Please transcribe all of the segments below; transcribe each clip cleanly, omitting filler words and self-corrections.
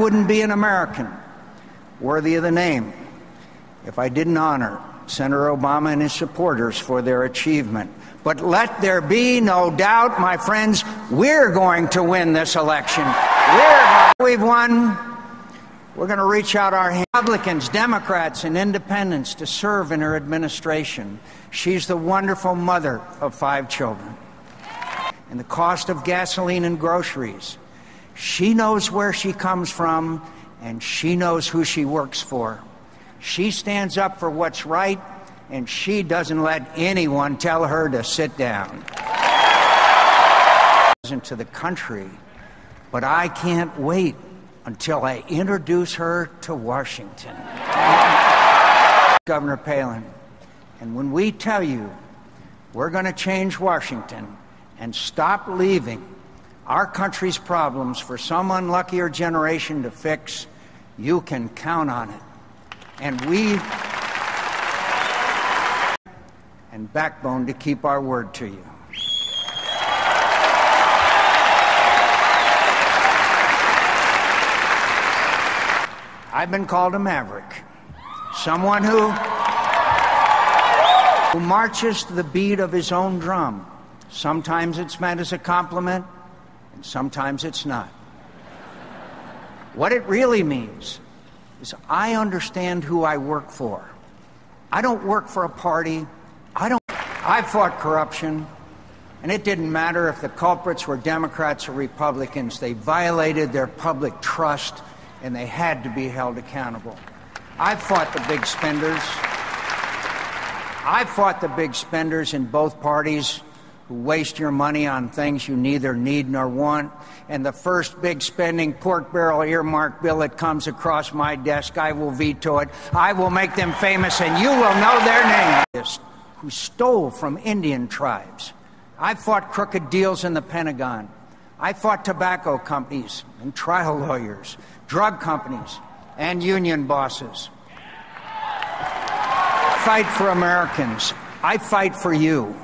Wouldn't be an American worthy of the name if I didn't honor Senator Obama and his supporters for their achievement. But let there be no doubt, my friends, we're going to win this election. We've won. We're going to reach out our hands. Republicans, Democrats, and independents to serve in her administration. She's the wonderful mother of 5 children. And the cost of gasoline and groceries. She knows where she comes from, and she knows who she works for. She stands up for what's right, and she doesn't let anyone tell her to sit down. To the country, but I can't wait until I introduce her to Washington. Governor Palin, and when we tell you we're going to change Washington and stop leaving our country's problems for some unluckier generation to fix, you can count on it. And backbone to keep our word to you. I've been called a maverick, someone who marches to the beat of his own drum. Sometimes it's meant as a compliment, and sometimes it's not. What it really means is I understand who I work for. I don't work for a party. I fought corruption, and it didn't matter if the culprits were Democrats or Republicans. They violated their public trust, and they had to be held accountable. I fought the big spenders. I fought the big spenders in both parties who waste your money on things you neither need nor want. And the first big spending pork barrel earmark bill that comes across my desk, I will veto it. I will make them famous, and you will know their names. Who stole from Indian tribes. I fought crooked deals in the Pentagon. I fought tobacco companies and trial lawyers, drug companies, and union bosses. Fight for Americans. I fight for you.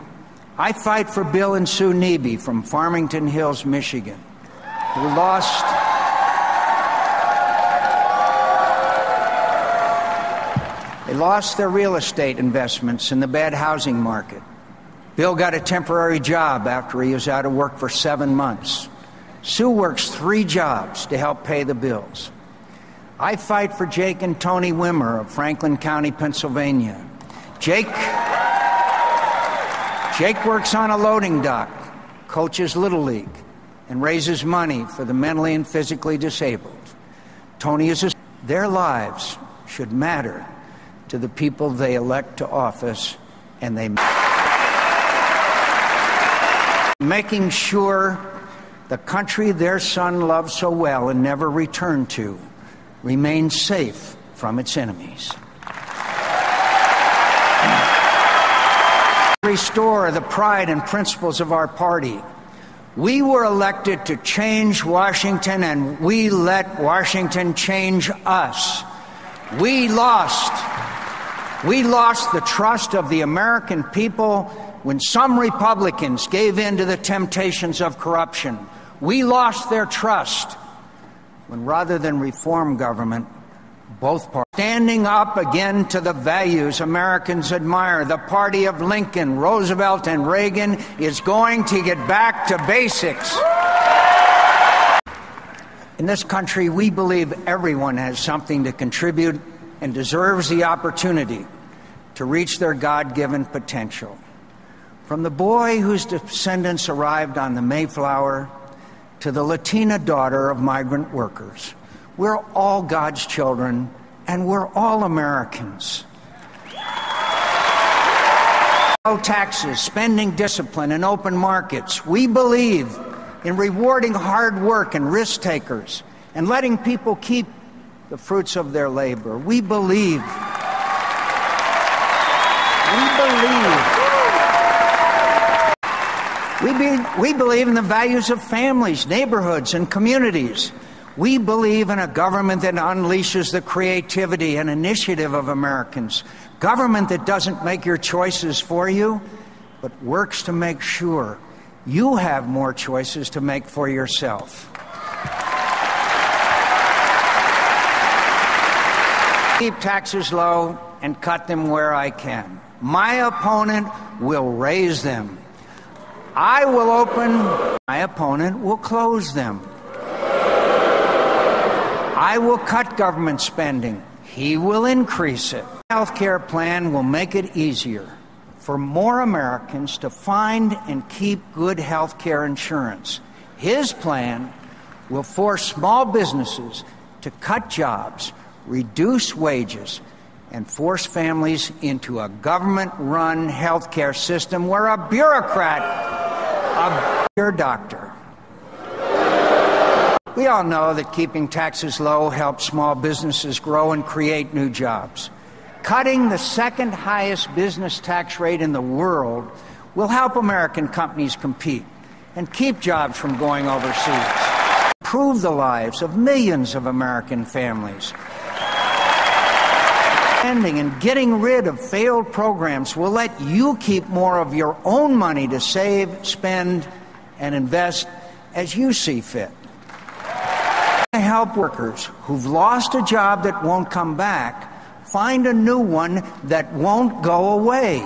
I fight for Bill and Sue Neby from Farmington Hills, Michigan, who lost their real estate investments in the bad housing market. Bill got a temporary job after he was out of work for 7 months. Sue works 3 jobs to help pay the bills. I fight for Jake and Tony Wimmer of Franklin County, Pennsylvania. Jake works on a loading dock, coaches Little League, and raises money for the mentally and physically disabled. Tony is their lives should matter to the people they elect to office, and they making sure the country their son loved so well and never returned to remains safe from its enemies. Restore the pride and principles of our party. We were elected to change Washington, and we let Washington change us. We lost the trust of the American people when some Republicans gave in to the temptations of corruption. We lost their trust when, rather than reform government, both parties standing up again to the values Americans admire. The party of Lincoln, Roosevelt, and Reagan is going to get back to basics. In this country, we believe everyone has something to contribute and deserves the opportunity to reach their God-given potential. From the boy whose descendants arrived on the Mayflower to the Latina daughter of migrant workers, we're all God's children, and we're all Americans. No taxes, spending discipline, and open markets. We believe in rewarding hard work and risk takers and letting people keep the fruits of their labor. We believe in the values of families, neighborhoods, and communities. We believe in a government that unleashes the creativity and initiative of Americans. Government that doesn't make your choices for you, but works to make sure you have more choices to make for yourself. Keep taxes low and cut them where I can. My opponent will raise them. I will open, my opponent will close them. I will cut government spending. He will increase it. The health care plan will make it easier for more Americans to find and keep good health care insurance. His plan will force small businesses to cut jobs, reduce wages, and force families into a government-run health care system where a bureaucrat, your doctor. We all know that keeping taxes low helps small businesses grow and create new jobs. Cutting the second highest business tax rate in the world will help American companies compete and keep jobs from going overseas. Improve the lives of millions of American families. Ending and getting rid of failed programs will let you keep more of your own money to save, spend, and invest as you see fit. Help workers who've lost a job that won't come back find a new one that won't go away.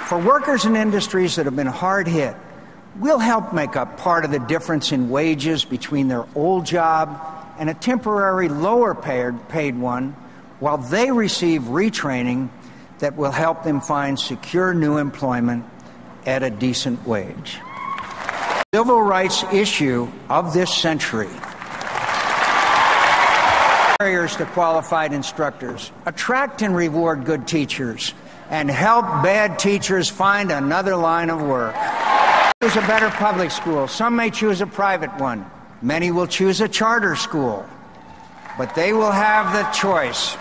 For workers in industries that have been hard hit, we'll help make up part of the difference in wages between their old job and a temporary lower paid one while they receive retraining that will help them find secure new employment at a decent wage. Civil rights issue of this century. Barriers to qualified instructors. Attract and reward good teachers and help bad teachers find another line of work. Choose a better public school. Some may choose a private one. Many will choose a charter school. But they will have the choice,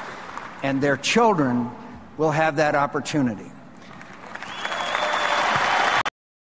and their children will have that opportunity.